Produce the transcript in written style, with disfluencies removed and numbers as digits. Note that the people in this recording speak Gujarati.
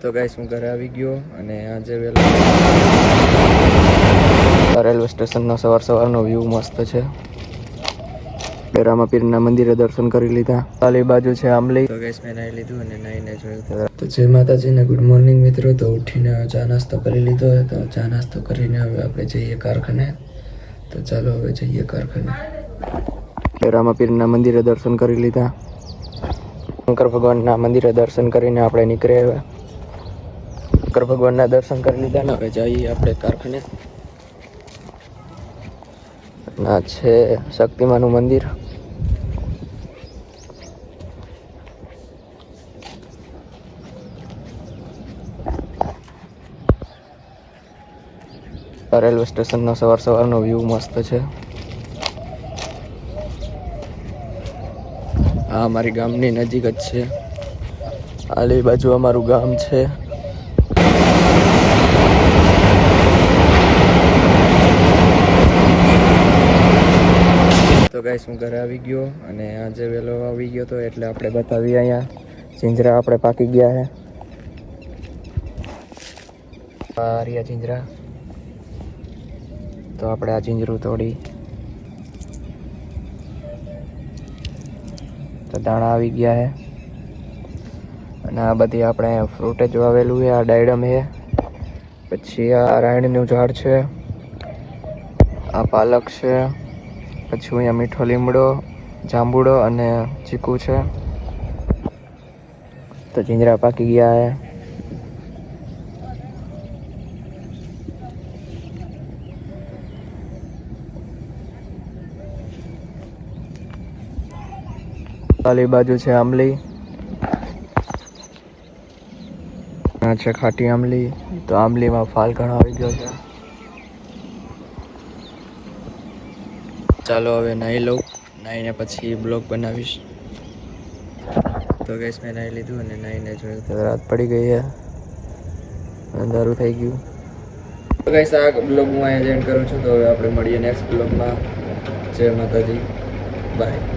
તો ગાઈસ હું ઘરે આવી ગયો અને આજે વેલો રેલવે સ્ટેશનનો સવારનો વ્યૂ મસ્ત છે. રામાપીરના મંદિરે દર્શન કરી લીધા. પાલી બાજુ છે આંબલી. તો ગાઈસ મેં નાઈ લીધું અને નાઈને જોયું તો જય માતાજીને ગુડ મોર્નિંગ મિત્રો. તો ઉઠીને ચા નાસ્તો કરી લીધો તો ચા નાસ્તો કરીને હવે આપણે જઈએ કારખાને. તો ચાલો હવે જઈએ કારખાને. રામાપીરના મંદિરે દર્શન કરી લીધા. શંકર ભગવાનના મંદિરે દર્શન કરીને આપણે નીકળે હવે. શંકર ભગવાનના દર્શન કરી લીધા ને હવે જઈએ આપણે કારખાને. આ છે શક્તિમાનું મંદિર. રેલવે સ્ટેશનનો સવારનો વ્યૂ મસ્ત છે. આ અમારી ગામની નજીક જ છે. આલી બાજુ અમારું ગામ છે. તો ગાઈસ હું ઘરે આવી ગયો અને આજે વેલો આવી ગયો તો એટલે આપણે બતાવીએ અહીંયા ચીંજરા આપણે પાકી ગયા છે. આ રહ્યા ચીંજરા. તો આપણે આ ચીંજરું તોડી તો દાણા આવી ગયા છે. અને આ બધી આપણે ફ્રૂટ જ વાવેલું છે. આ ડાયડમ છે, પછી આ રાયણનું ઝાડ છે, આ પાલક છે, પછી અહીંયા મીઠો લીમડો, જાંબુડો અને ચીકુ છે. તો ચીંજરા પાકી ગયા છે. પાલી બાજુ છે આંબલી. આ છે ખાટી આંબલી. તો આંબલીમાં ફાલ ઘણો આવી ગયો છે. ચાલો હવે નાહી લઉં. નાહીને પછી બ્લોગ બનાવીશ. તો ગેસ મેં નાહી લીધું અને નાહીને જોયું તો રાત પડી ગઈ છે, અંધારું થઈ ગયું. તો ગેસ આ બ્લોગ હું અહીંયા એન્ડ કરું છું. તો હવે આપણે મળીએ નેક્સ્ટ બ્લોગમાં. જય માતાજી, બાય.